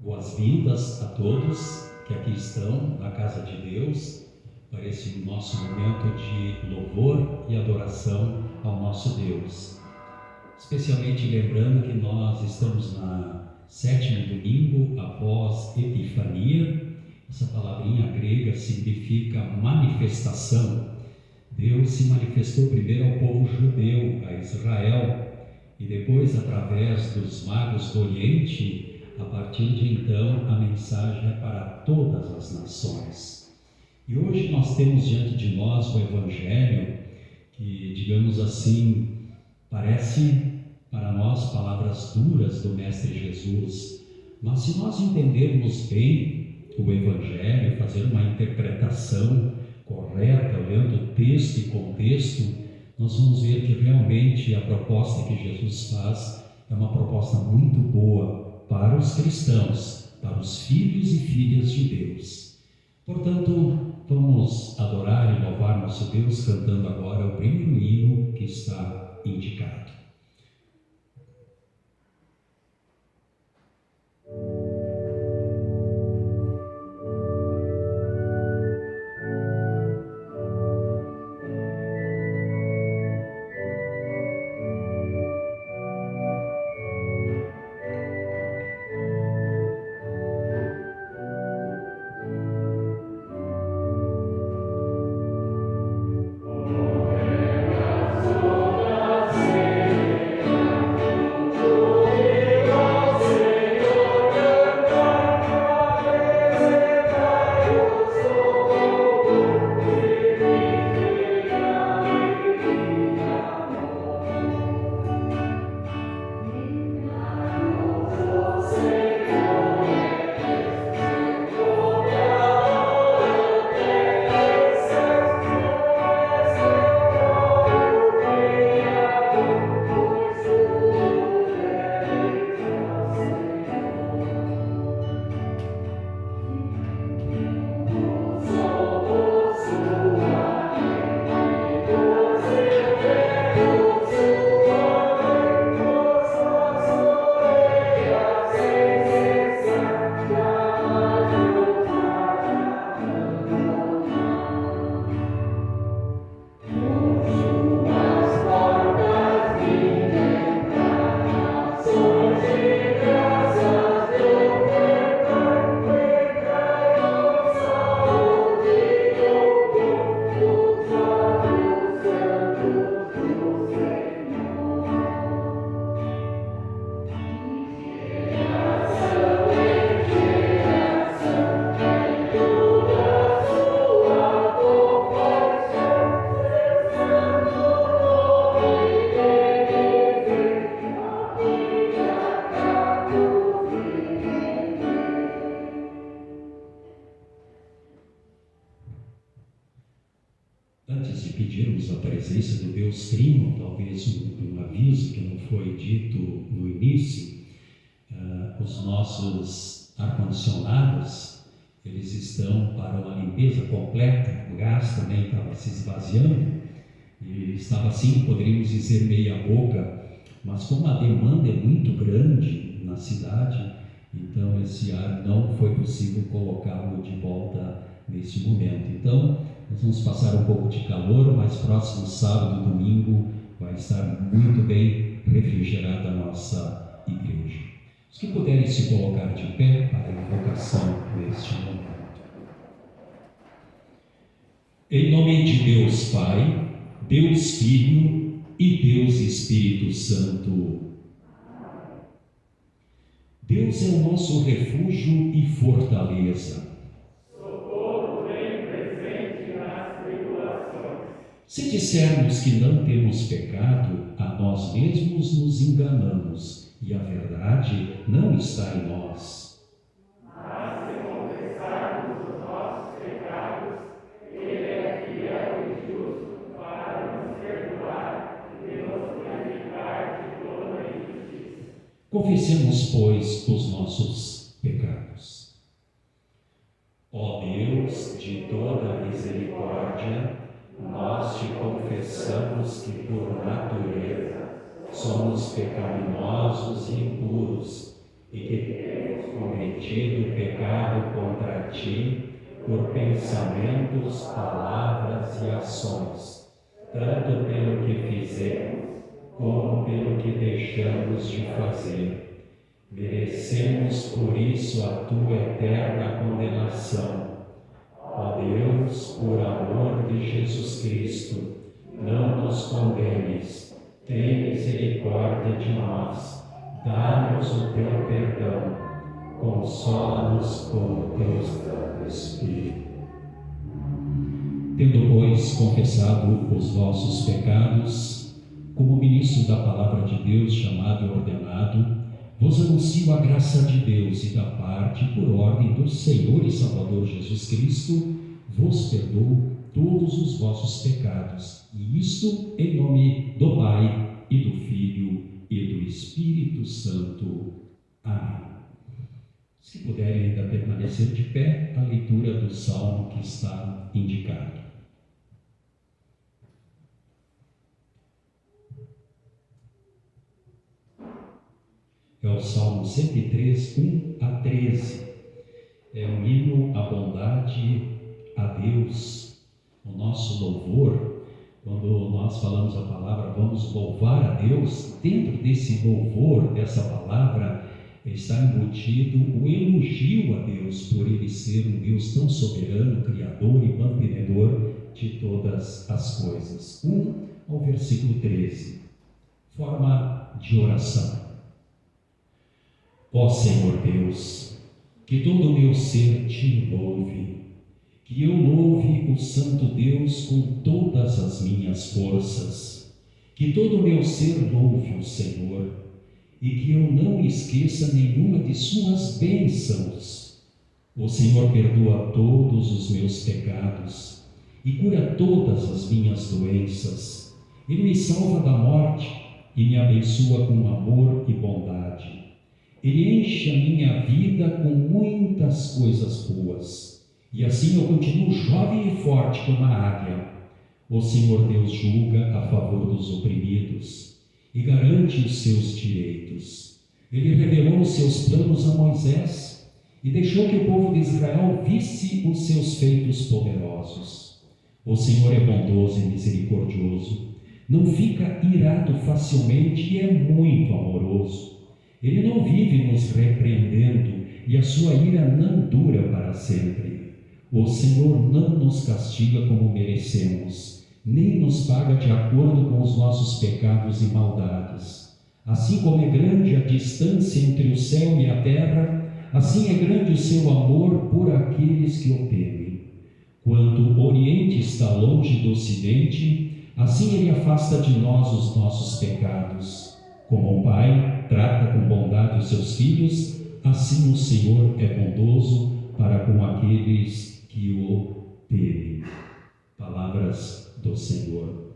Boas-vindas a todos que aqui estão na casa de Deus para esse nosso momento de louvor e adoração ao nosso Deus. Especialmente lembrando que nós estamos na sétimo domingo após Epifania. Essa palavrinha grega significa manifestação. Deus se manifestou primeiro ao povo judeu, a Israel, e depois através dos magos do Oriente. A partir de então, a mensagem é para todas as nações. E hoje nós temos diante de nós o Evangelho, que, digamos assim, parece para nós palavras duras do Mestre Jesus. Mas se nós entendermos bem o Evangelho, fazer uma interpretação correta, olhando o texto e contexto, nós vamos ver que realmente a proposta que Jesus faz é uma proposta muito boa para os cristãos, para os filhos e filhas de Deus. Portanto, vamos adorar e louvar nosso Deus cantando agora o primeiro hino que está indicado. Antes de pedirmos a presença do Deus Trino, talvez um aviso que não foi dito no início, os nossos ar-condicionados, eles estão para uma limpeza completa, o gás também estava se esvaziando, e estava assim, poderíamos dizer meia boca, mas como a demanda é muito grande na cidade, então esse ar não foi possível colocá-lo de volta nesse momento. Então, nós vamos passar um pouco de calor, mas próximo sábado e domingo vai estar muito bem refrigerada a nossa igreja. Os que puderem se colocar de pé para a invocação neste momento. Em nome de Deus Pai, Deus Filho e Deus Espírito Santo. Deus é o nosso refúgio e fortaleza. Se dissermos que não temos pecado, a nós mesmos nos enganamos, e a verdade não está em nós. Mas se confessarmos os nossos pecados, Ele é fiel e justo para nos perdoar e nos purificar de toda injustiça. Confessemos, pois, os nossos pecados. Ó Deus de toda misericórdia, nós te confessamos que por natureza somos pecaminosos e impuros, e que temos cometido pecado contra ti por pensamentos, palavras e ações, tanto pelo que fizemos como pelo que deixamos de fazer. Merecemos por isso a tua eterna condenação. Ó Deus, por amor de Jesus Cristo, não nos condenes, tem misericórdia de nós, dá-nos o teu perdão, consola-nos com o teu Santo Espírito. Tendo, pois, confessado os vossos pecados, como ministro da palavra de Deus chamado e ordenado, vos anuncio a graça de Deus e da parte, por ordem do Senhor e Salvador Jesus Cristo, vos perdoo todos os vossos pecados, e isto em nome do Pai, e do Filho, e do Espírito Santo. Amém. Se puderem ainda permanecer de pé, a leitura do salmo que está indicado. É o Salmo 103, 1 a 13. É um hino à bondade a Deus, o nosso louvor. Quando nós falamos a palavra, vamos louvar a Deus, dentro desse louvor, dessa palavra, está embutido o elogio a Deus, por Ele ser um Deus tão soberano, criador e mantenedor de todas as coisas. 1 ao versículo 13. Forma de oração. Ó Senhor Deus, que todo o meu ser te louve, que eu louve o Santo Deus com todas as minhas forças, que todo o meu ser louve o Senhor, e que eu não esqueça nenhuma de suas bênçãos. O Senhor perdoa todos os meus pecados e cura todas as minhas doenças. Ele me salva da morte e me abençoa com amor e bondade. Ele enche a minha vida com muitas coisas boas, e assim eu continuo jovem e forte como a águia. O Senhor Deus julga a favor dos oprimidos e garante os seus direitos. Ele revelou os seus planos a Moisés e deixou que o povo de Israel visse os seus feitos poderosos. O Senhor é bondoso e misericordioso, não fica irado facilmente e é muito amoroso. Ele não vive nos repreendendo e a sua ira não dura para sempre. O Senhor não nos castiga como merecemos, nem nos paga de acordo com os nossos pecados e maldades. Assim como é grande a distância entre o céu e a terra, assim é grande o seu amor por aqueles que o temem. Quanto o Oriente está longe do Ocidente, assim ele afasta de nós os nossos pecados. Como o Pai trata com bondade os seus filhos, assim o Senhor é bondoso para com aqueles que o temem. Palavras do Senhor.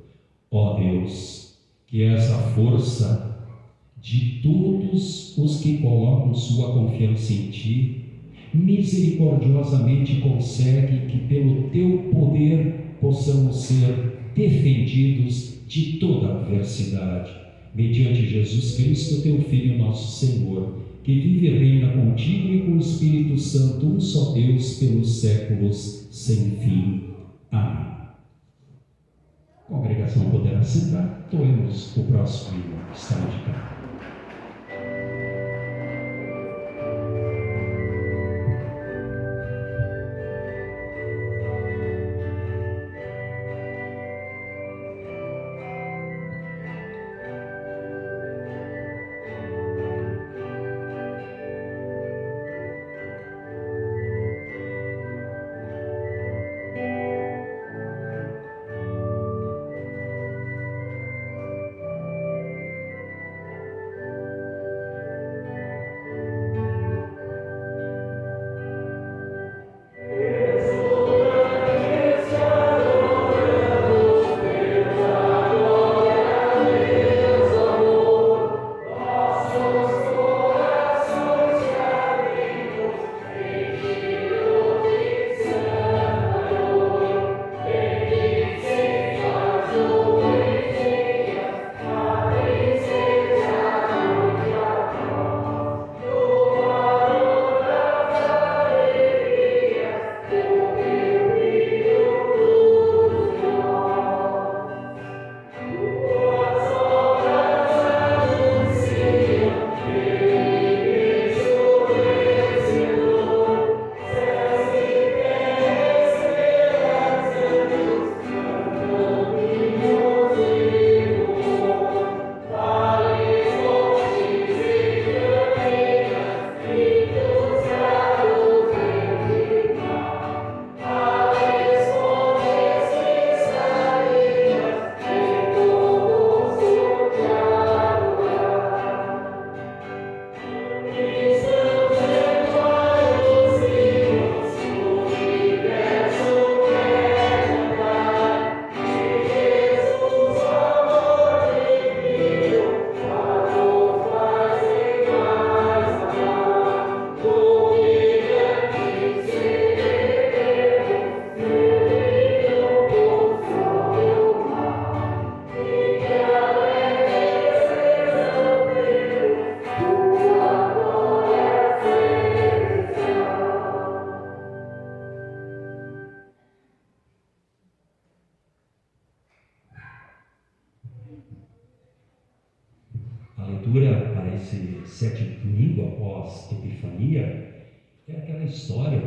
Ó Deus, que és a força de todos os que colocam sua confiança em Ti, misericordiosamente concede que pelo Teu poder possamos ser defendidos de toda adversidade, mediante Jesus Cristo, Teu Filho, nosso Senhor, que vive e reina contigo e com o Espírito Santo, um só Deus, pelos séculos sem fim. Amém. A congregação poderá sentar, toemos o próximo hino que está indicado. 17º domingo após Epifania, é aquela história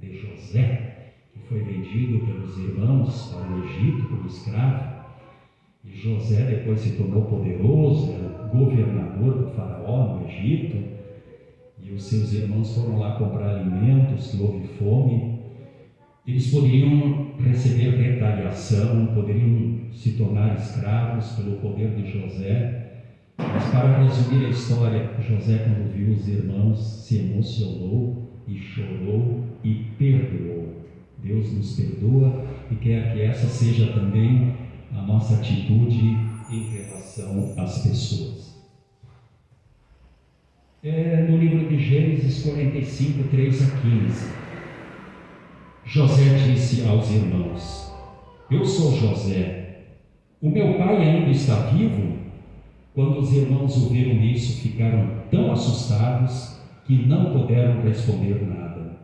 de José, que foi vendido pelos irmãos para o Egito como escravo. E José depois se tornou poderoso, era governador do faraó no Egito, e os seus irmãos foram lá comprar alimentos, que houve fome. Eles poderiam receber retaliação, poderiam se tornar escravos pelo poder de José. Mas para resumir a história, José, quando viu os irmãos, se emocionou e chorou e perdoou. Deus nos perdoa e quer que essa seja também a nossa atitude em relação às pessoas. No livro de Gênesis 45, 3 a 15, José disse aos irmãos: eu sou José, o meu pai ainda está vivo? Quando os irmãos ouviram isso, ficaram tão assustados que não puderam responder nada.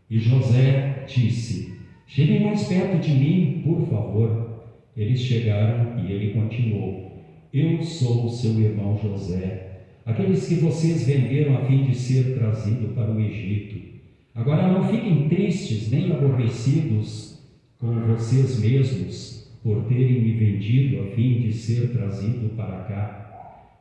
E José disse: cheguem mais perto de mim, por favor. Eles chegaram e ele continuou: eu sou o seu irmão José, aqueles que vocês venderam a fim de ser trazido para o Egito. Agora não fiquem tristes nem aborrecidos com vocês mesmos por terem me vendido a fim de ser trazido para cá.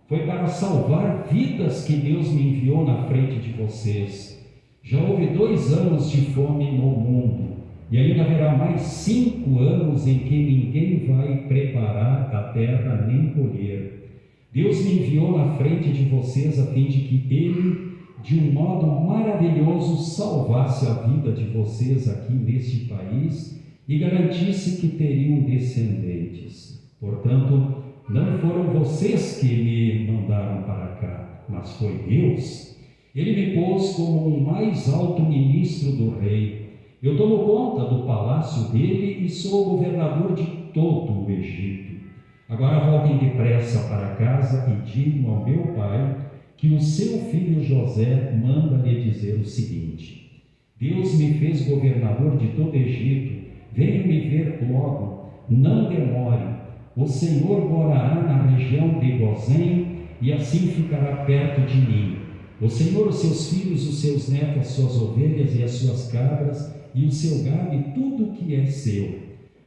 Foi para salvar vidas que Deus me enviou na frente de vocês. Já houve 2 anos de fome no mundo, e ainda haverá mais 5 anos em que ninguém vai preparar a terra nem colher. Deus me enviou na frente de vocês a fim de que Ele, de um modo maravilhoso, salvasse a vida de vocês aqui neste país e garantisse que teriam descendentes. Portanto, não foram vocês que me mandaram para cá, mas foi Deus. Ele me pôs como o mais alto ministro do rei. Eu tomo conta do palácio dele e sou governador de todo o Egito. Agora voltem depressa para casa e digam ao meu pai que o seu filho José manda lhe dizer o seguinte: Deus me fez governador de todo o Egito. Venha me ver logo, não demore. O Senhor morará na região de Gozém e assim ficará perto de mim. O Senhor, os seus filhos, os seus netos, as suas ovelhas e as suas cabras e o seu gado e tudo o que é seu.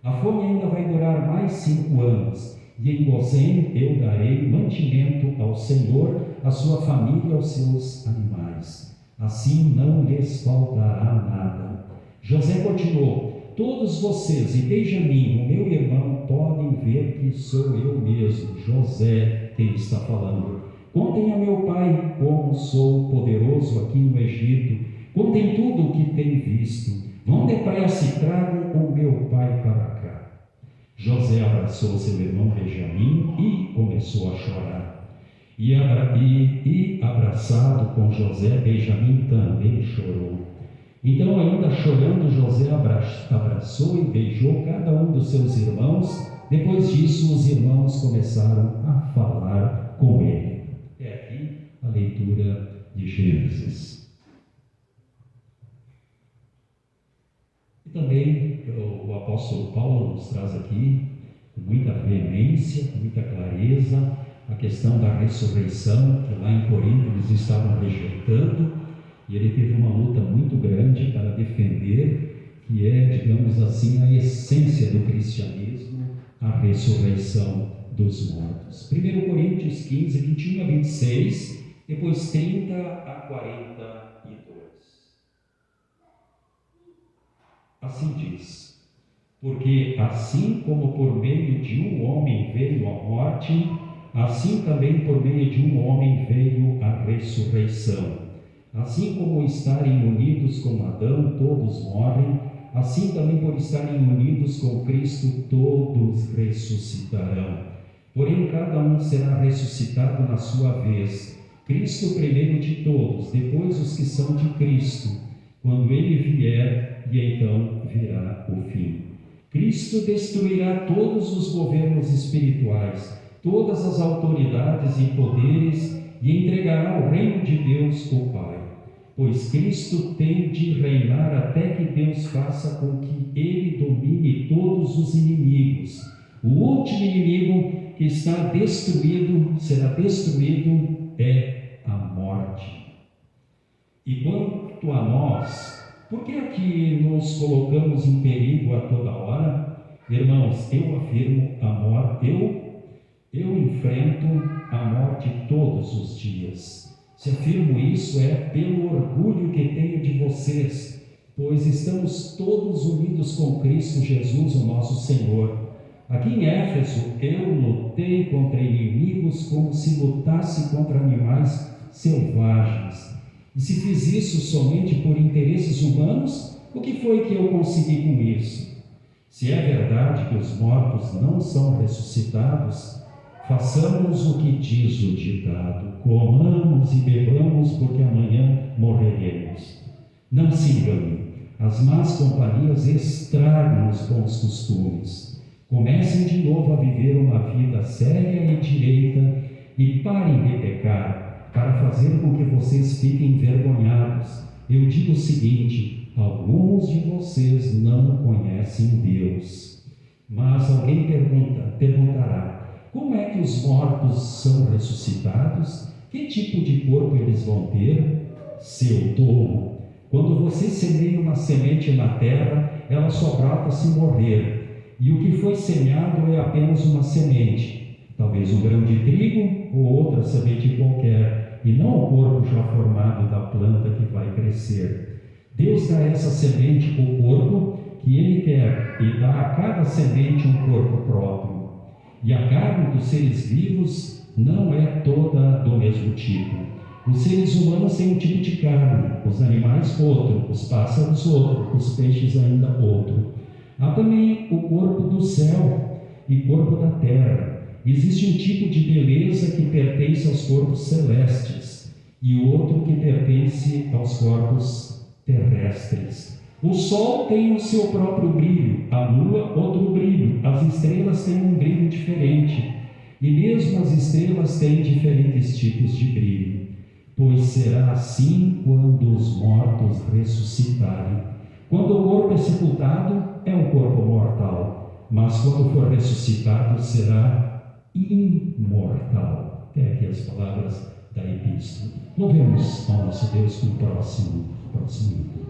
A fome ainda vai durar mais 5 anos, e em Gozém eu darei mantimento ao Senhor, à sua família e aos seus animais. Assim não lhes faltará nada. José continuou: todos vocês e Benjamim, o meu irmão, podem ver que sou eu mesmo, José, quem está falando. Contem a meu pai como sou poderoso aqui no Egito. Contem tudo o que têm visto. Vão depressa e tragam o meu pai para cá. José abraçou seu irmão Benjamim e começou a chorar. E abraçado com José, Benjamim também chorou. Então, ainda chorando, José abraçou e beijou cada um dos seus irmãos. Depois disso, os irmãos começaram a falar com ele. É aqui a leitura de Gênesis. E também o apóstolo Paulo nos traz aqui, com muita veemência, com muita clareza, a questão da ressurreição, que lá em Corinto eles estavam rejeitando. E ele teve uma luta muito grande para defender, que é, digamos assim, a essência do cristianismo, a ressurreição dos mortos. 1 Coríntios 15, 21 a 26, depois 30 a 42. Assim diz: porque assim como por meio de um homem veio a morte, assim também por meio de um homem veio a ressurreição. Assim como estarem unidos com Adão, todos morrem, assim também por estarem unidos com Cristo, todos ressuscitarão. Porém, cada um será ressuscitado na sua vez. Cristo primeiro de todos, depois os que são de Cristo, quando ele vier, e então virá o fim. Cristo destruirá todos os governos espirituais, todas as autoridades e poderes, e entregará o reino de Deus, o Pai. Pois Cristo tem de reinar até que Deus faça com que ele domine todos os inimigos. O último inimigo que está destruído, será destruído, é a morte. morte. E quanto a nós, por que é que nos colocamos em perigo a toda hora? Irmãos, eu afirmo a morte, eu enfrento a morte todos os dias. Se afirmo isso é pelo orgulho que tenho de vocês, pois estamos todos unidos com Cristo Jesus, o nosso Senhor. Aqui em Éfeso, eu lutei contra inimigos como se lutasse contra animais selvagens. E se fiz isso somente por interesses humanos, o que foi que eu consegui com isso? Se é verdade que os mortos não são ressuscitados, façamos o que diz o ditado: comamos e bebamos, porque amanhã morreremos. Não se engane, as más companhias estragam os bons costumes. Comecem de novo a viver uma vida séria e direita e parem de pecar, para fazer com que vocês fiquem envergonhados. Eu digo o seguinte: alguns de vocês não conhecem Deus. Mas alguém perguntará: como é que os mortos são ressuscitados? Que tipo de corpo eles vão ter? Seu tolo! Quando você semeia uma semente na terra, ela só brota se morrer. E o que foi semeado é apenas uma semente, talvez um grão de trigo ou outra semente qualquer, e não o corpo já formado da planta que vai crescer. Deus dá a essa semente o corpo que Ele quer e dá a cada semente um corpo próprio. E a carne dos seres vivos não é toda do mesmo tipo. Os seres humanos têm um tipo de carne, os animais outro, os pássaros outro, os peixes ainda outro. Há também o corpo do céu e corpo da terra. Existe um tipo de beleza que pertence aos corpos celestes e outro que pertence aos corpos terrestres. O sol tem o seu próprio brilho, a lua outro brilho, as estrelas têm um brilho diferente, e mesmo as estrelas têm diferentes tipos de brilho. Pois será assim quando os mortos ressuscitarem. Quando o corpo é sepultado, é um corpo mortal, mas quando for ressuscitado, será imortal. Até aqui as palavras da epístola. Louvemos ao nosso Deus no próximo hino.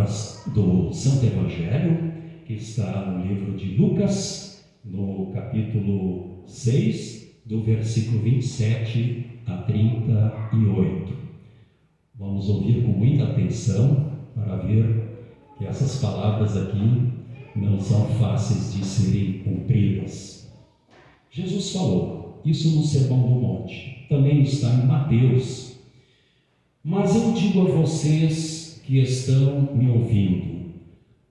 palavras do Santo Evangelho, que está no livro de Lucas, no capítulo 6, do versículo 27 a 38. Vamos ouvir com muita atenção para ver que essas palavras aqui não são fáceis de serem cumpridas. Jesus falou isso no Sermão do Monte, também está em Mateus. Mas eu digo a vocês que estão me ouvindo: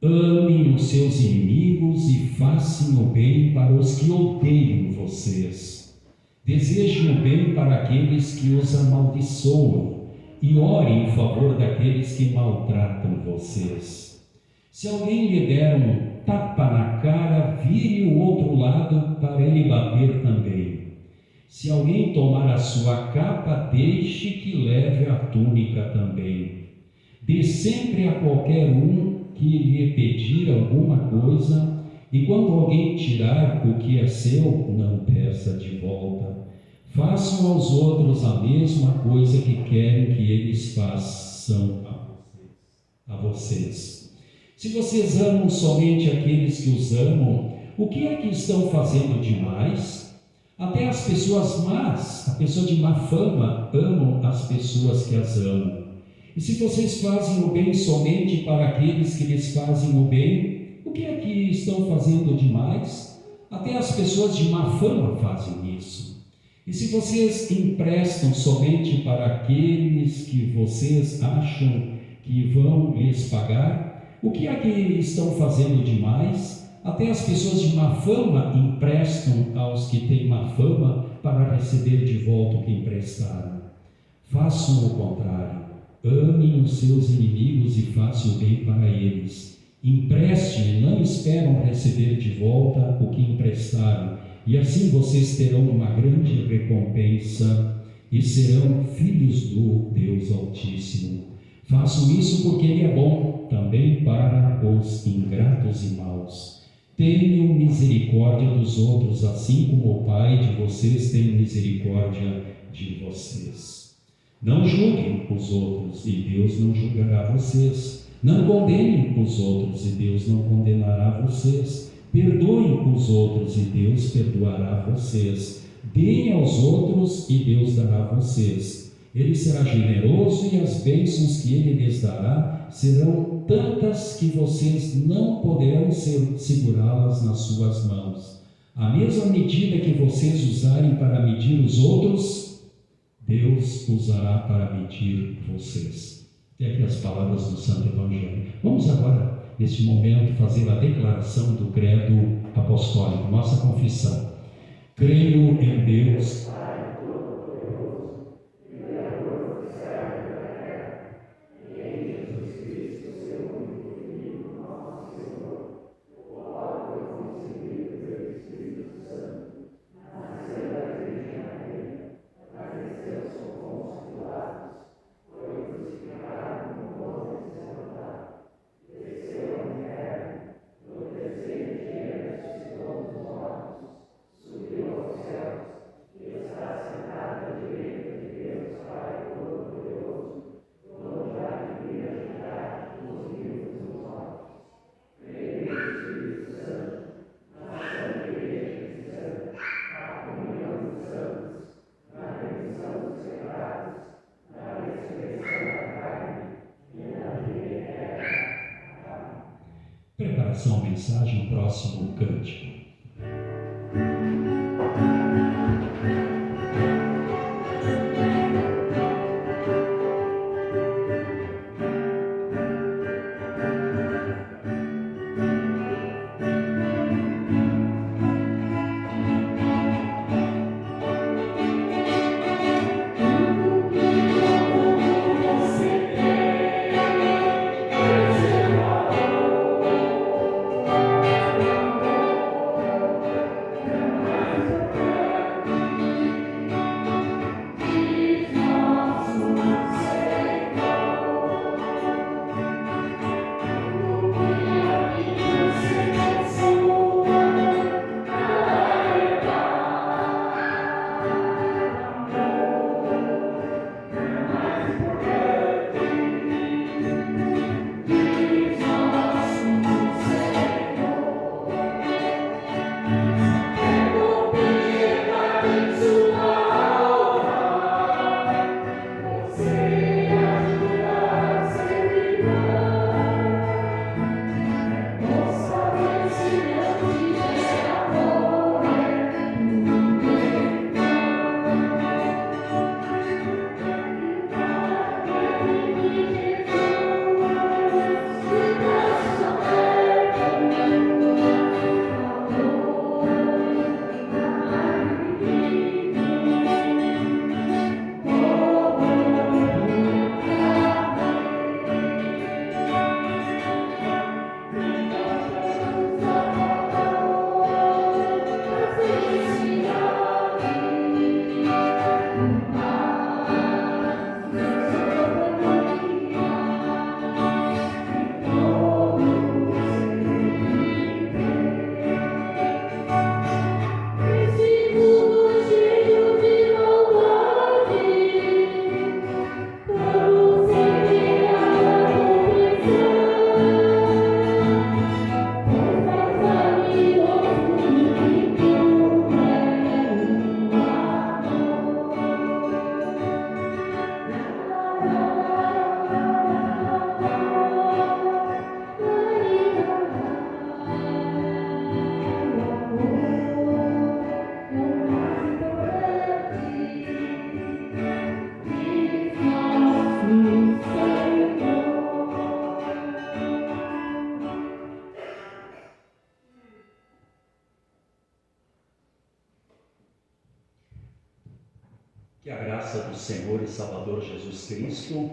amem os seus inimigos e façam o bem para os que odeiam vocês. Desejem o bem para aqueles que os amaldiçoam e orem em favor daqueles que maltratam vocês. Se alguém lhe der um tapa na cara, vire o outro lado para ele bater também. Se alguém tomar a sua capa, deixe que leve a túnica também. Dê sempre a qualquer um que lhe pedir alguma coisa, e quando alguém tirar o que é seu, não peça de volta. Façam aos outros a mesma coisa que querem que eles façam a vocês. Se vocês amam somente aqueles que os amam, o que é que estão fazendo demais? Até as pessoas más, a pessoa de má fama, amam as pessoas que as amam. E se vocês fazem o bem somente para aqueles que lhes fazem o bem, o que é que estão fazendo demais? Até as pessoas de má fama fazem isso. E se vocês emprestam somente para aqueles que vocês acham que vão lhes pagar, o que é que estão fazendo demais? Até as pessoas de má fama emprestam aos que têm má fama para receber de volta o que emprestaram. Façam o contrário. Amem os seus inimigos e façam o bem para eles. Emprestem e não esperam receber de volta o que emprestaram, e assim vocês terão uma grande recompensa e serão filhos do Deus Altíssimo. Façam isso porque Ele é bom também para os ingratos e maus. Tenham misericórdia dos outros, assim como o Pai de vocês tem misericórdia de vocês. Não julguem os outros, e Deus não julgará vocês. Não condenem os outros, e Deus não condenará vocês. Perdoem os outros, e Deus perdoará vocês. Deem aos outros, e Deus dará a vocês. Ele será generoso, e as bênçãos que Ele lhes dará serão tantas que vocês não poderão segurá-las nas suas mãos. A mesma medida que vocês usarem para medir os outros, Deus usará para medir vocês. Tem aqui as palavras do Santo Evangelho. Vamos agora, neste momento, fazer a declaração do credo apostólico, nossa confissão. Creio em Deus, preparação, mensagem, próximo cântico. graça do Senhor e Salvador Jesus Cristo,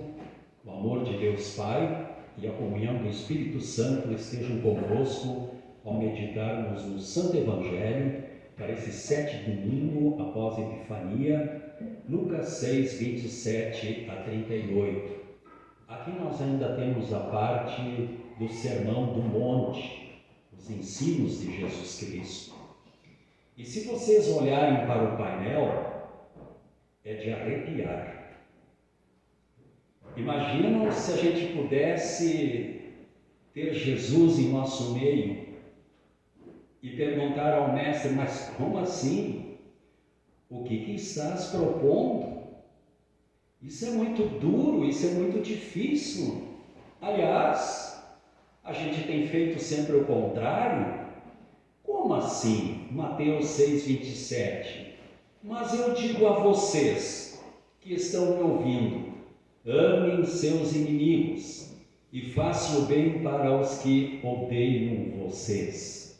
o amor de Deus Pai e a comunhão do Espírito Santo estejam convosco ao meditarmos no Santo Evangelho para esse 7º domingo após a Epifania, Lucas 6, 27 a 38. Aqui nós ainda temos a parte do Sermão do Monte, os ensinos de Jesus Cristo. E se vocês olharem para o painel, é de arrepiar. Imaginam se a gente pudesse ter Jesus em nosso meio e perguntar ao mestre, mas como assim? O que estás propondo? Isso é muito duro, isso é muito difícil. Aliás, a gente tem feito sempre o contrário. Como assim? Mateus 6, 27. Mas eu digo a vocês que estão me ouvindo, amem seus inimigos e façam o bem para os que odeiam vocês.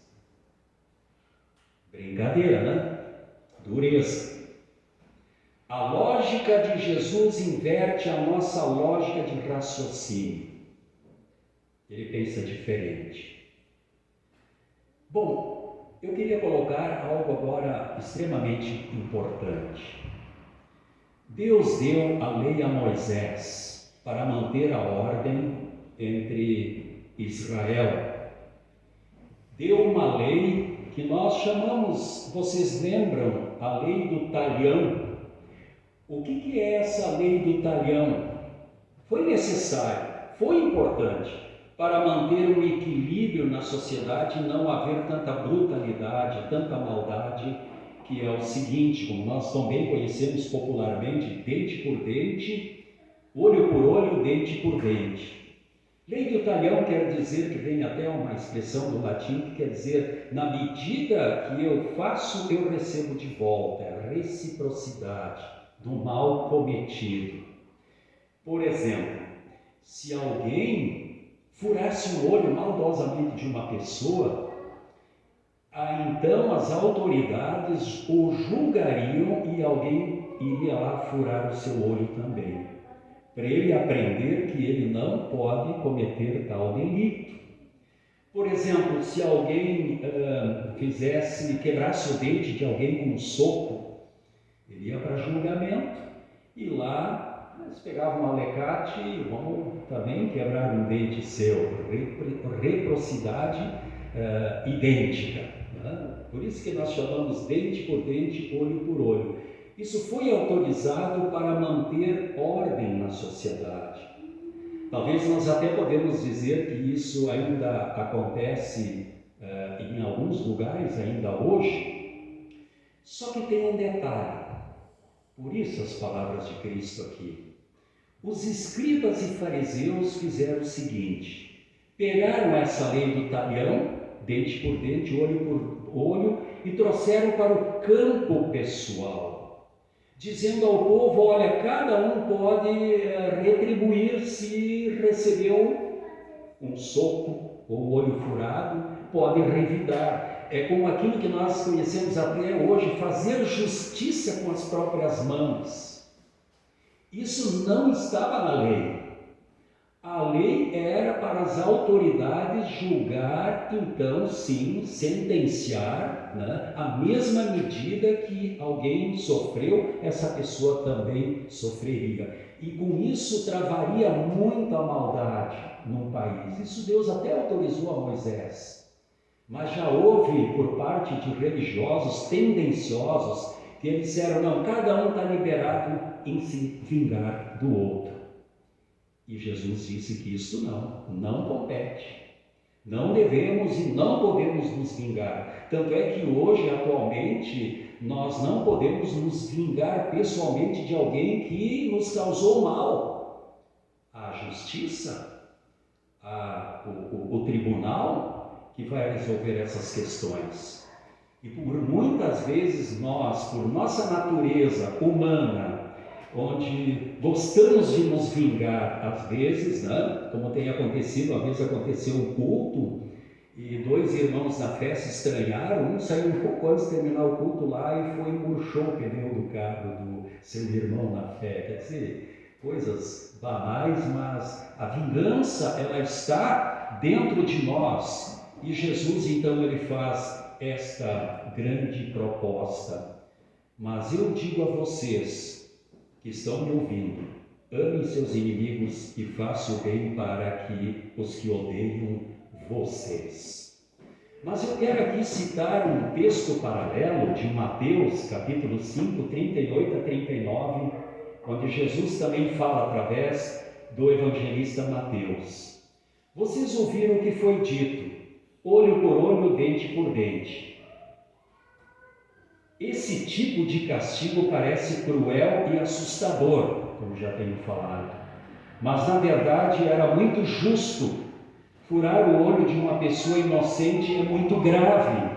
Brincadeira, né? Dureza. A lógica de Jesus inverte a nossa lógica de raciocínio. Ele pensa diferente. Bom, eu queria colocar algo agora extremamente importante. Deus deu a lei a Moisés para manter a ordem entre Israel. Deu uma lei que nós chamamos, vocês lembram, a lei do talhão. O que é essa lei do talhão? Foi necessário, foi importante para manter um equilíbrio na sociedade e não haver tanta brutalidade, tanta maldade, que é o seguinte, como nós também conhecemos popularmente, dente por dente, olho por olho, dente por dente. Lei do talhão quer dizer, que vem até uma expressão do latim, que quer dizer, na medida que eu faço, eu recebo de volta, a reciprocidade do mal cometido. Por exemplo, se alguém furasse o olho maldosamente de uma pessoa, então as autoridades o julgariam e alguém iria lá furar o seu olho também, para ele aprender que ele não pode cometer tal delito. Por exemplo, se alguém quebrasse o dente de alguém com um soco, ele ia para julgamento e lá eles pegavam um alicate e vão também quebrar um dente seu, reciprocidade idêntica. Né? Por isso que nós chamamos dente por dente, olho por olho. Isso foi autorizado para manter ordem na sociedade. Talvez nós até podemos dizer que isso ainda acontece em alguns lugares ainda hoje. Só que tem um detalhe. Por isso as palavras de Cristo aqui. Os escribas e fariseus fizeram o seguinte: pegaram essa lei do talhão, dente por dente, olho por olho, e trouxeram para o campo pessoal, dizendo ao povo: olha, cada um pode retribuir se recebeu um soco ou olho furado, pode revidar. É como aquilo que nós conhecemos até hoje, fazer justiça com as próprias mãos. Isso não estava na lei. A lei era para as autoridades julgar, então sim, sentenciar, né? A mesma medida que alguém sofreu, essa pessoa também sofreria. E com isso travaria muita maldade num país. Isso Deus até autorizou a Moisés. Mas já houve por parte de religiosos tendenciosos que eles disseram: não, cada um está liberado em se vingar do outro. E Jesus disse que isso não compete. Não devemos e não podemos nos vingar. Tanto é que hoje, atualmente, nós não podemos nos vingar pessoalmente de alguém que nos causou mal. A justiça, o tribunal que vai resolver essas questões. E por muitas vezes nós, por nossa natureza humana, onde gostamos de nos vingar, às vezes, né? Como tem acontecido, às vezes aconteceu um culto e 2 irmãos na festa estranharam, um saiu um pouco antes de terminar o culto lá e foi e murchou o pneu do carro seu irmão na fé. Quer dizer, coisas banais, mas a vingança, ela está dentro de nós. E Jesus, então, ele faz esta grande proposta. Mas eu digo a vocês que estão me ouvindo, amem seus inimigos e façam o bem para que os que odeiam vocês. Mas eu quero aqui citar um texto paralelo de Mateus, capítulo 5, 38 a 39, onde Jesus também fala através do evangelista Mateus. Vocês ouviram o que foi dito, olho por olho, dente por dente. Esse tipo de castigo parece cruel e assustador, como já tenho falado, mas na verdade era muito justo. Furar o olho de uma pessoa inocente é muito grave.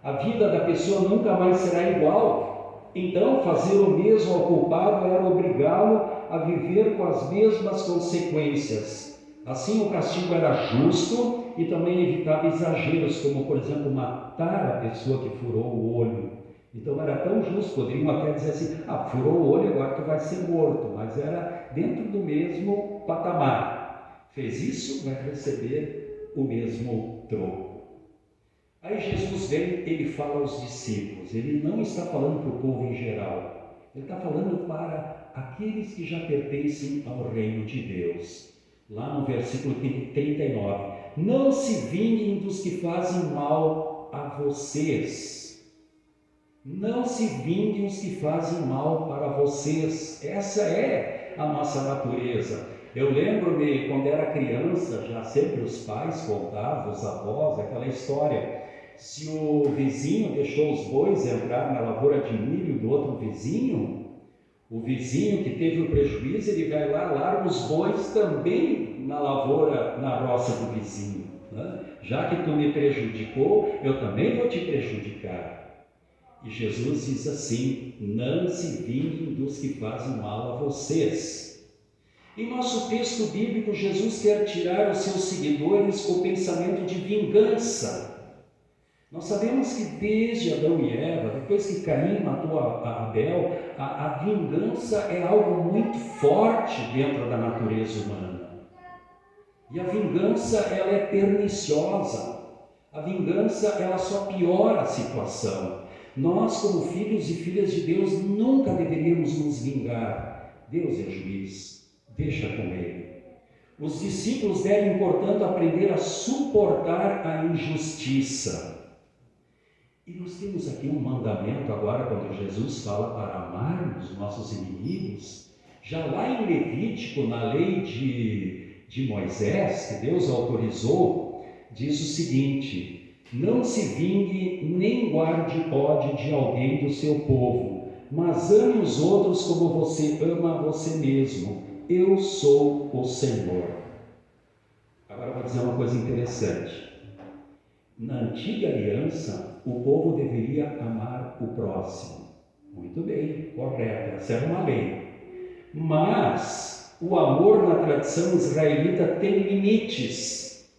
A vida da pessoa nunca mais será igual. Então, fazer o mesmo ao culpado era obrigá-lo a viver com as mesmas consequências. Assim, o castigo era justo e também evitava exageros, como, por exemplo, matar a pessoa que furou o olho. Então era tão justo, poderiam até dizer assim, furou o olho, agora tu vai ser morto, mas era dentro do mesmo patamar. Fez isso, vai receber o mesmo troco. Aí Jesus vem, ele fala aos discípulos, ele não está falando para o povo em geral, ele está falando para aqueles que já pertencem ao reino de Deus. Lá no versículo 39, não se vinguem dos que fazem mal a vocês. Não se vinguem os que fazem mal para vocês. Essa é a nossa natureza. Eu lembro-me, quando era criança, já sempre os pais contavam, os avós, aquela história. Se o vizinho deixou os bois entrar na lavoura de milho do outro vizinho, o vizinho que teve o prejuízo, ele vai lá, larga os bois também na lavoura, na roça do vizinho. Né? Já que tu me prejudicou, eu também vou te prejudicar. E Jesus diz assim, não se vinguem dos que fazem mal a vocês. Em nosso texto bíblico, Jesus quer tirar os seus seguidores o pensamento de vingança. Nós sabemos que desde Adão e Eva, depois que Caim matou a Abel, a vingança é algo muito forte dentro da natureza humana. E a vingança, ela é perniciosa. A vingança, ela só piora a situação. Nós, como filhos e filhas de Deus, nunca deveríamos nos vingar. Deus é juiz, deixa com Ele. Os discípulos devem, portanto, aprender a suportar a injustiça. E nós temos aqui um mandamento agora, quando Jesus fala para amarmos nossos inimigos. Já lá em Levítico, na lei de Moisés, que Deus autorizou, diz o seguinte: não se vingue nem guarde ódio de alguém do seu povo, mas ame os outros como você ama a você mesmo. Eu sou o Senhor. Agora eu vou dizer uma coisa interessante. Na antiga aliança, o povo deveria amar o próximo. Muito bem, correto, essa era uma lei. Mas o amor na tradição israelita tem limites.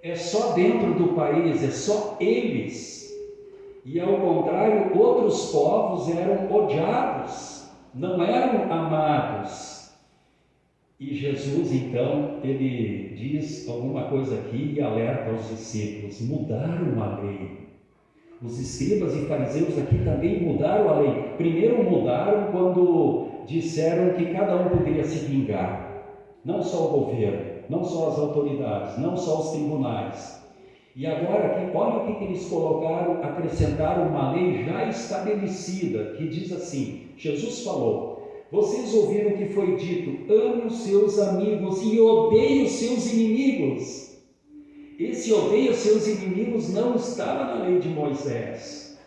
É só dentro do país, é só eles. E ao contrário, outros povos eram odiados, não eram amados. E Jesus, então, ele diz alguma coisa aqui e alerta aos discípulos: mudaram a lei. Os escribas e fariseus aqui também mudaram a lei. Primeiro mudaram quando disseram que cada um poderia se vingar, não só o governo, não só as autoridades, não só os tribunais. E agora aqui, olha o que eles colocaram, acrescentaram uma lei já estabelecida, que diz assim, Jesus falou: vocês ouviram o que foi dito, ame os seus amigos e odeie os seus inimigos. Esse odeie os seus inimigos não estava na lei de Moisés.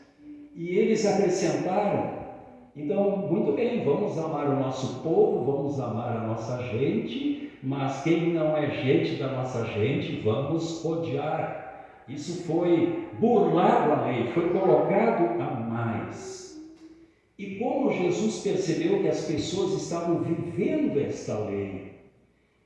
E eles acrescentaram: então, muito bem, vamos amar o nosso povo, vamos amar a nossa gente, mas quem não é gente da nossa gente, vamos odiar. Isso foi burlado a lei, foi colocado a mais. E como Jesus percebeu que as pessoas estavam vivendo esta lei,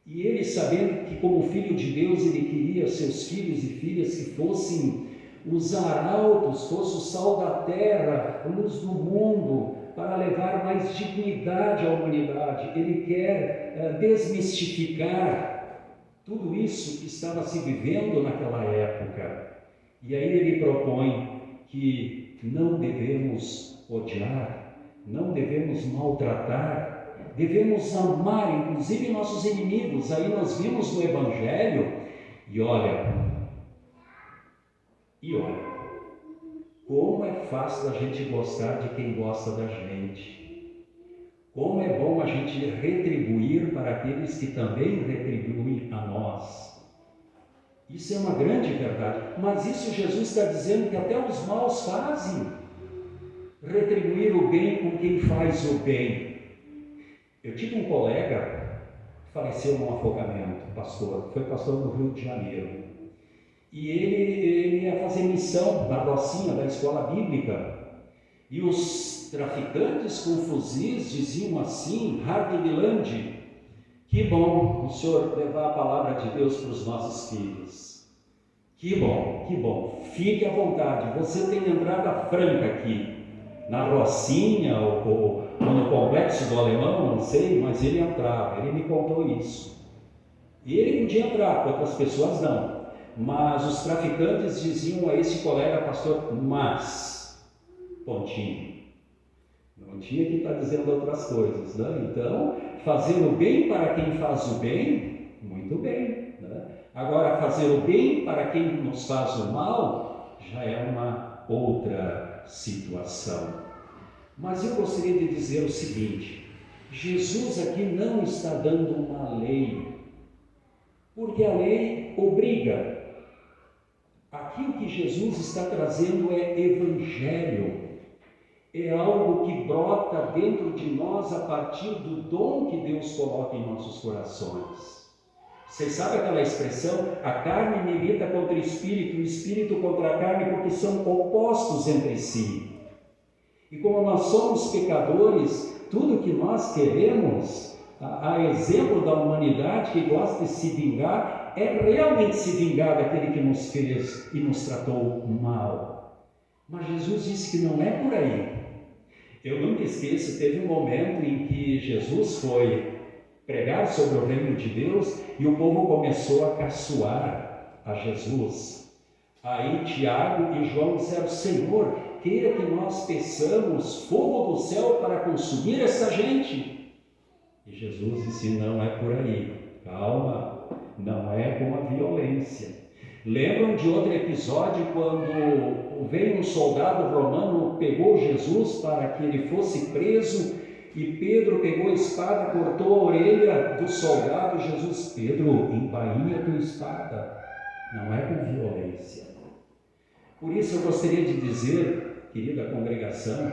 e ele, sabendo que como filho de Deus, ele queria seus filhos e filhas que fossem os arautos, fosse o sal da terra, a luz do mundo, para levar mais dignidade à humanidade. Ele quer desmistificar tudo isso que estava se vivendo naquela época. E aí ele propõe que não devemos odiar, não devemos maltratar, devemos amar, inclusive nossos inimigos. Aí nós vimos no Evangelho, e olha, como é fácil a gente gostar de quem gosta da gente. Como é bom a gente retribuir para aqueles que também retribuem a nós. Isso é uma grande verdade. Mas isso Jesus está dizendo que até os maus fazem. Retribuir o bem com quem faz o bem. Eu tive um colega que faleceu num afogamento, pastor, foi pastor no Rio de Janeiro. E ele ia fazer missão na Rocinha da escola bíblica. E os traficantes com fuzis diziam assim: Hardilande, que bom o senhor levar a palavra de Deus para os nossos filhos. Que bom, fique à vontade, você tem entrada franca aqui, na Rocinha ou no Complexo do Alemão, não sei, mas ele entrava, ele me contou isso. E ele podia entrar, outras pessoas não. Mas os traficantes diziam a esse colega pastor, mas, pontinho, não tinha que estar dizendo outras coisas, né? Então, fazer o bem para quem faz o bem, muito bem, né? Agora, fazer o bem para quem nos faz o mal, já é uma outra situação. Mas eu gostaria de dizer o seguinte: Jesus aqui não está dando uma lei, porque a lei obriga. Aqui o que Jesus está trazendo é evangelho, é algo que brota dentro de nós a partir do dom que Deus coloca em nossos corações. Vocês sabem aquela expressão, a carne milita contra o espírito contra a carne, porque são opostos entre si. E como nós somos pecadores, tudo que nós queremos, a exemplo da humanidade que gosta de se vingar, é realmente se vingar daquele que nos fez e nos tratou mal. Mas Jesus disse que não é por aí. Eu nunca esqueço, teve um momento em que Jesus foi pregar sobre o reino de Deus e o povo começou a caçoar a Jesus. Aí Tiago e João disseram: Senhor, queira que nós peçamos fogo do céu para consumir essa gente. E Jesus disse: não é por aí, calma, não é com a violência. Lembram de outro episódio quando veio um soldado romano, pegou Jesus para que ele fosse preso, e Pedro pegou a espada, cortou a orelha do soldado. Jesus: Pedro, empainha a tua espada, não é com violência. Por isso eu gostaria de dizer, querida congregação,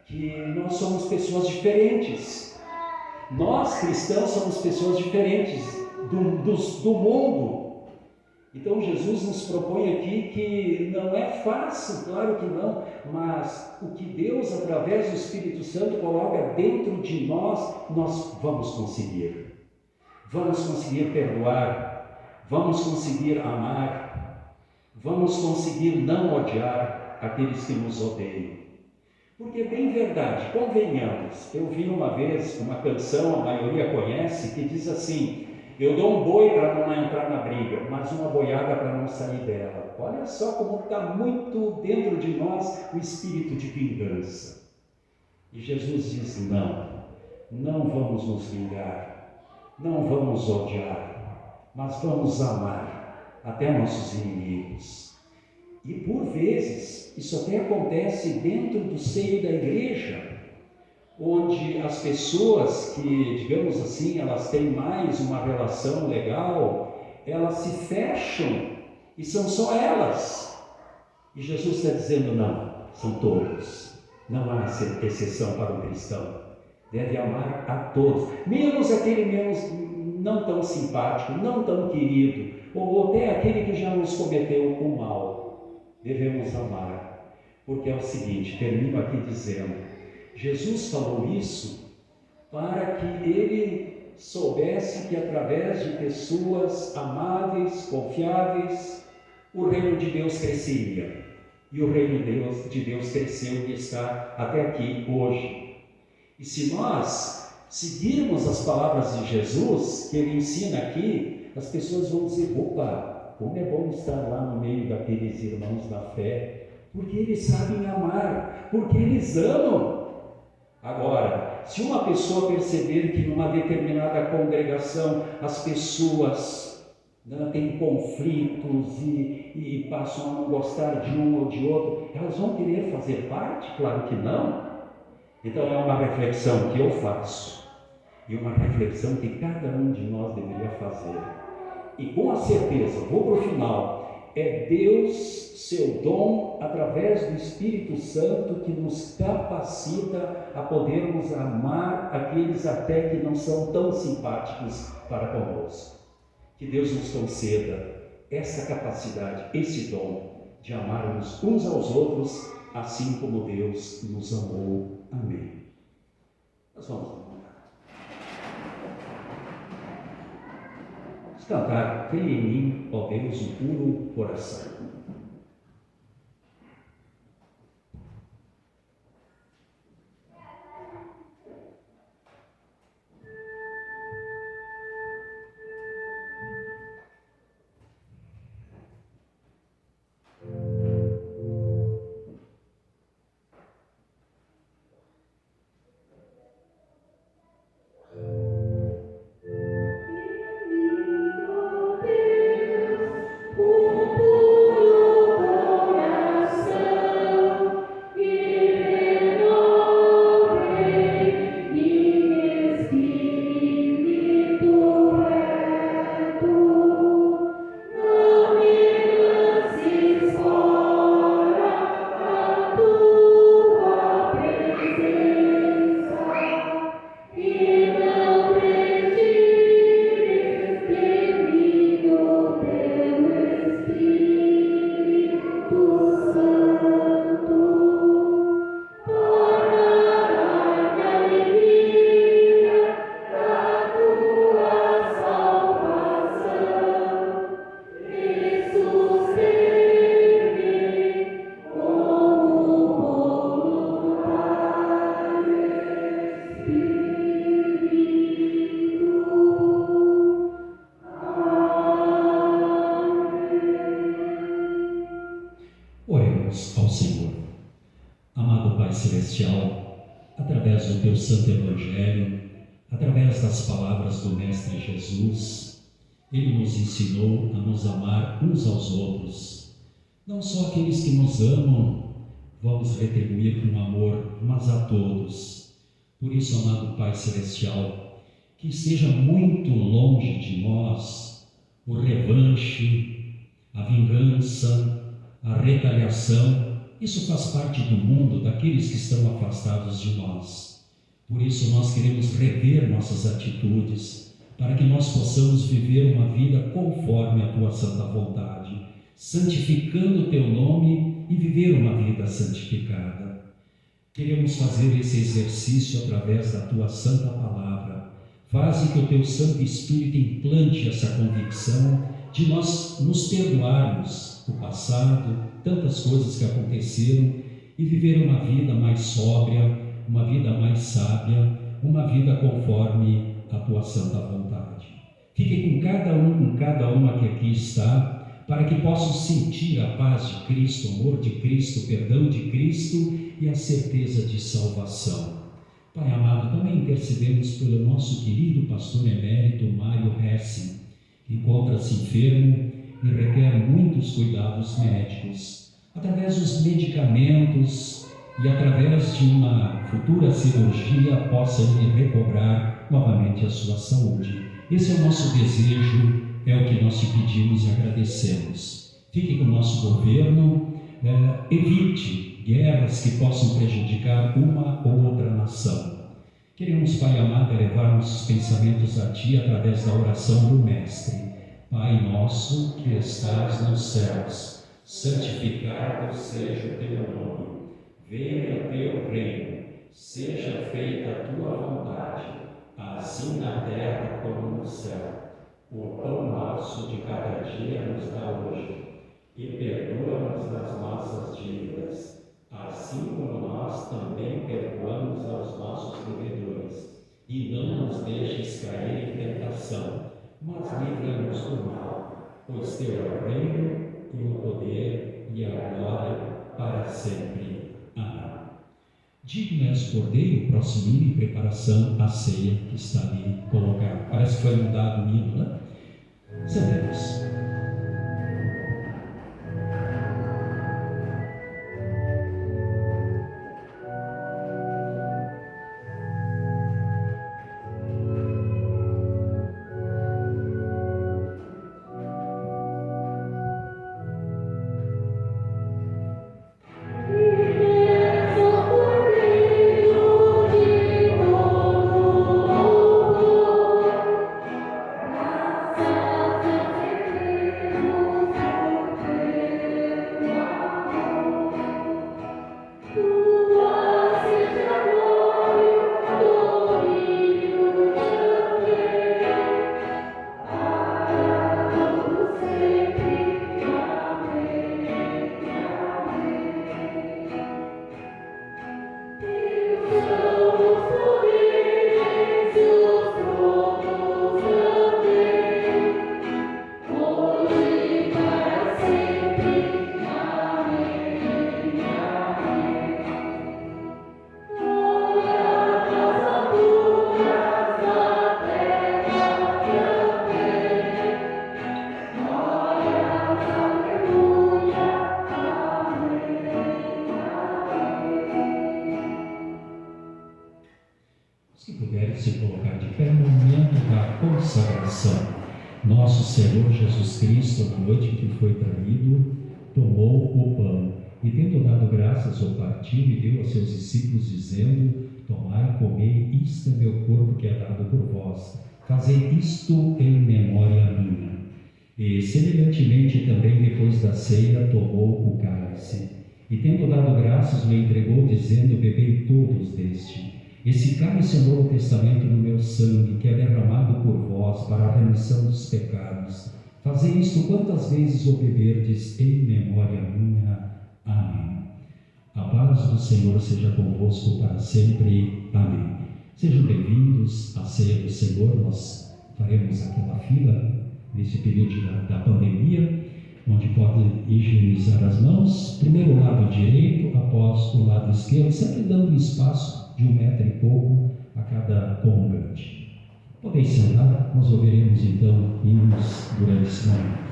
que nós somos pessoas diferentes. Nós cristãos somos pessoas diferentes do mundo. Então Jesus nos propõe aqui que não é fácil, claro que não, mas o que Deus, através do Espírito Santo, coloca dentro de nós, nós vamos conseguir. Vamos conseguir perdoar, vamos conseguir amar, vamos conseguir não odiar aqueles que nos odeiam. Porque é bem verdade, convenhamos, eu vi uma vez uma canção, a maioria conhece, que diz assim: eu dou um boi para não entrar na briga, mas uma boiada para não sair dela. Olha só como está muito dentro de nós o espírito de vingança. E Jesus diz: não vamos nos vingar, não vamos odiar, mas vamos amar até nossos inimigos. E por vezes, isso até acontece dentro do seio da igreja, onde as pessoas que, digamos assim, elas têm mais uma relação legal, elas se fecham e são só elas. E Jesus está dizendo: não, são todos. Não há exceção para o cristão. Deve amar a todos, menos aquele menos não tão simpático, não tão querido, ou até aquele que já nos cometeu o mal. Devemos amar, porque é o seguinte, termino aqui dizendo: Jesus falou isso para que ele soubesse que através de pessoas amáveis, confiáveis, o reino de Deus cresceria. E o reino de Deus cresceu e está até aqui hoje. E se nós seguirmos as palavras de Jesus, que ele ensina aqui, as pessoas vão dizer: opa, como é bom estar lá no meio daqueles irmãos da fé, porque eles sabem amar, porque eles amam. Agora, se uma pessoa perceber que numa determinada congregação as pessoas têm conflitos e passam a não gostar de um ou de outro, elas vão querer fazer parte? Claro que não. Então é uma reflexão que eu faço e uma reflexão que cada um de nós deveria fazer. E com a certeza, vou para o final, é Deus, seu dom, através do Espírito Santo, que nos capacita a podermos amar aqueles até que não são tão simpáticos para conosco. Que Deus nos conceda essa capacidade, esse dom de amarmos uns aos outros, assim como Deus nos amou. Amém. Nós vamos cantar: cria em mim, ó Deus, um puro coração. Oremos ao Senhor. Amado Pai Celestial, através do Teu Santo Evangelho, através das palavras do Mestre Jesus, Ele nos ensinou a nos amar uns aos outros. Não só aqueles que nos amam, vamos retribuir com amor, mas a todos. Por isso, amado Pai Celestial, que esteja muito longe de nós o revanche, a vingança, a retaliação. Isso faz parte do mundo, daqueles que estão afastados de nós. Por isso nós queremos rever nossas atitudes, para que nós possamos viver uma vida conforme a Tua santa vontade, santificando o Teu nome e viver uma vida santificada. Queremos fazer esse exercício através da Tua santa palavra. Faze que o Teu Santo Espírito implante essa convicção de nós nos perdoarmos o passado, tantas coisas que aconteceram, e viver uma vida mais sóbria, uma vida mais sábia, uma vida conforme a Tua santa vontade. Fique com cada uma que aqui está, para que possam sentir a paz de Cristo, o amor de Cristo, o perdão de Cristo e a certeza de salvação. Pai amado, também intercedemos pelo nosso querido pastor emérito Mário Hesse, que encontra-se enfermo e requer muitos cuidados médicos. Através dos medicamentos e através de uma futura cirurgia, possa ele recobrar novamente a sua saúde. Esse é o nosso desejo, é o que nós te pedimos e agradecemos. Fique com o nosso governo, evite guerras que possam prejudicar uma ou outra nação. Queremos, Pai amado, elevar nossos pensamentos a Ti através da oração do Mestre. Pai nosso que estás nos céus, santificado seja o Teu nome. Venha o Teu reino, seja feita a Tua vontade, assim na terra como no céu. O pão nosso de cada dia nos dá hoje, e perdoa-nos as nossas dívidas, assim como nós também perdoamos aos nossos devedores. E não nos deixes cair em tentação, mas livra-nos do mal. Pois teu é o reino, e o poder, e a glória, para sempre. Amém. Digno és, Cordeiro, próximo hino em preparação à ceia que está ali colocado. Parece que foi mudado o hino, né? Sabemos. Se puderem se colocar de pé no momento da consagração. Nosso Senhor Jesus Cristo, na noite em que foi traído, tomou o pão e, tendo dado graças, o partiu e deu aos seus discípulos, dizendo: tomai e comei, isto é meu corpo que é dado por vós. Fazei isto em memória minha. E, semelhantemente, também depois da ceia, tomou o cálice e, tendo dado graças, o entregou, dizendo: bebei todos deste. Esse cálice é o Novo Testamento no meu sangue, que é derramado por vós para a remissão dos pecados. Fazei isto quantas vezes o beberdes em memória minha. Amém. A paz do Senhor seja convosco para sempre. Amém. Sejam bem-vindos à ceia do Senhor. Nós faremos aquela fila nesse período da pandemia, onde podem higienizar as mãos, primeiro o lado direito, após o lado esquerdo, sempre dando um espaço de 1 metro e pouco a cada comungante. Podeis sentar, nós ouviremos então hinos durante esse momento.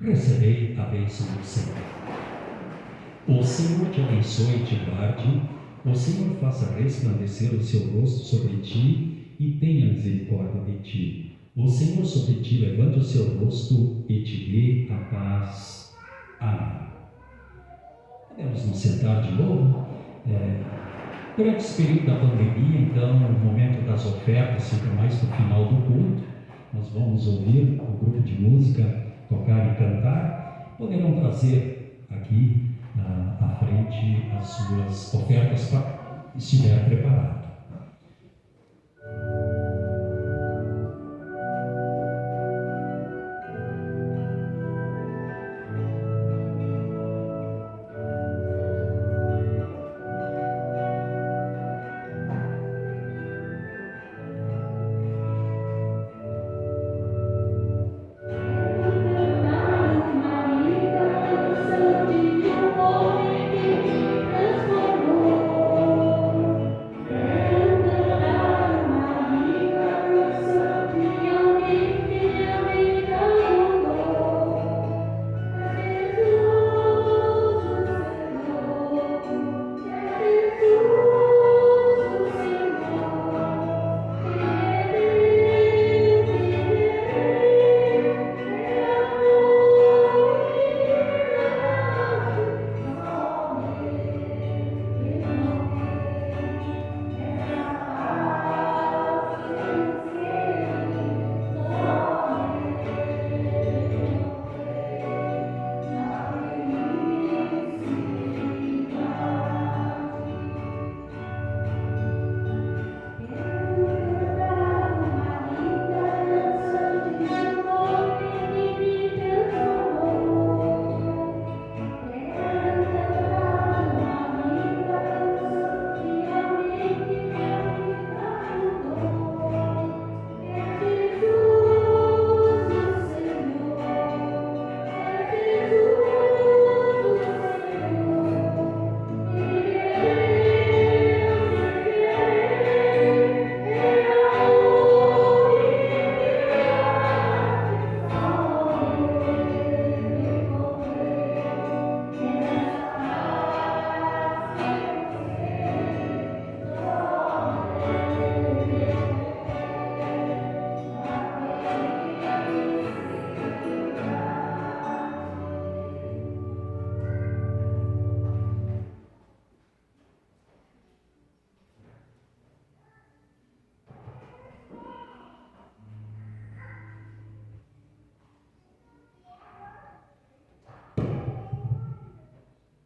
Recebei a bênção do Senhor. O Senhor te abençoe e te guarde. O Senhor faça resplandecer o seu rosto sobre ti e tenha misericórdia de ti. O Senhor sobre ti levante o seu rosto e te dê a paz. Amém. Podemos nos sentar de novo? Durante esse período da pandemia, então, o momento das ofertas fica mais para o final do culto. Nós vamos ouvir o grupo de música tocar e cantar. Poderão trazer aqui à frente as suas ofertas para estiver preparado.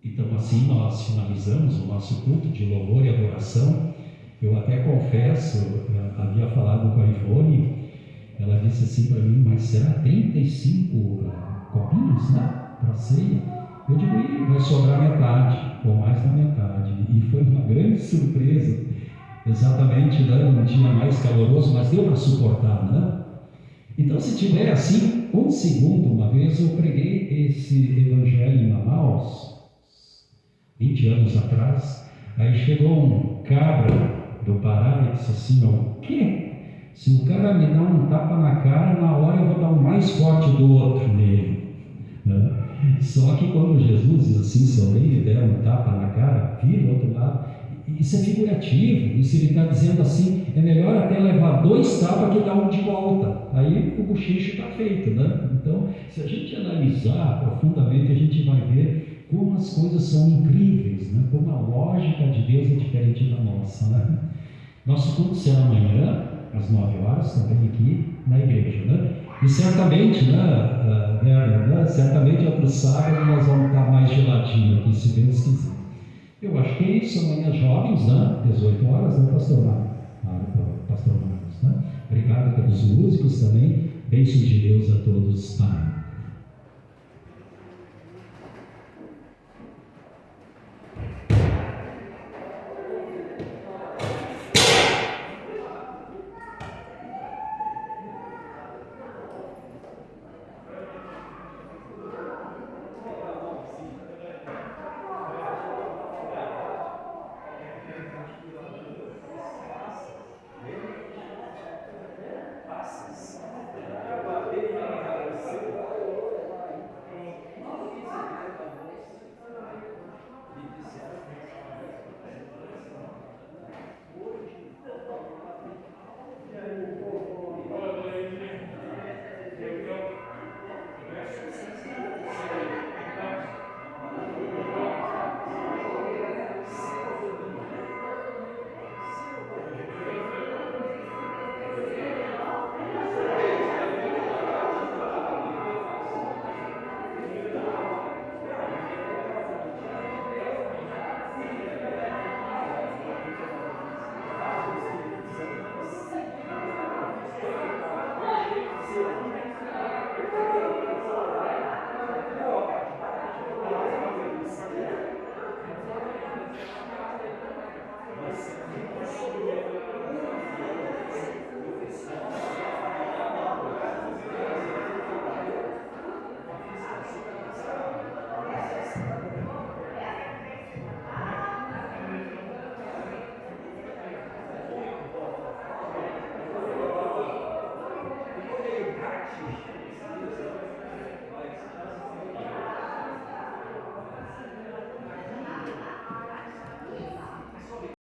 Então, assim, nós finalizamos o nosso culto de louvor e adoração. Eu até confesso, havia falado com a Ivone, ela disse assim para mim, mas será 35 copinhos, né, para a ceia? Eu digo, vai sobrar metade, ou mais da metade. E foi uma grande surpresa, exatamente, né, um dia mais caloroso, mas deu para suportar, né? Então, se tiver assim, um segundo, uma vez eu preguei esse evangelho em Manaus, 20 anos atrás, aí chegou um cabra do Pará e disse assim, o quê? Se o cara me dá um tapa na cara, na hora eu vou dar um mais forte do outro nele, né? Só que quando Jesus diz assim, se alguém lhe der um tapa na cara, vira o outro lado, isso é figurativo, isso ele está dizendo assim, é melhor até levar 2 tapas que dar um de volta, aí o bochicho está feito, né? Então, se a gente analisar profundamente, a gente vai ver como as coisas são incríveis, né? Como a lógica de Deus é diferente da nossa, né? Nosso culto será amanhã, às 9 horas, também aqui na igreja, né? E certamente, certamente outro sábado nós vamos estar mais geladinho aqui, se Deus quiser. Eu acho que é isso, amanhã jovens, né? 18 horas, né, pastor Marcos, né? Obrigado pelos músicos também, bênçãos de Deus a todos, amém.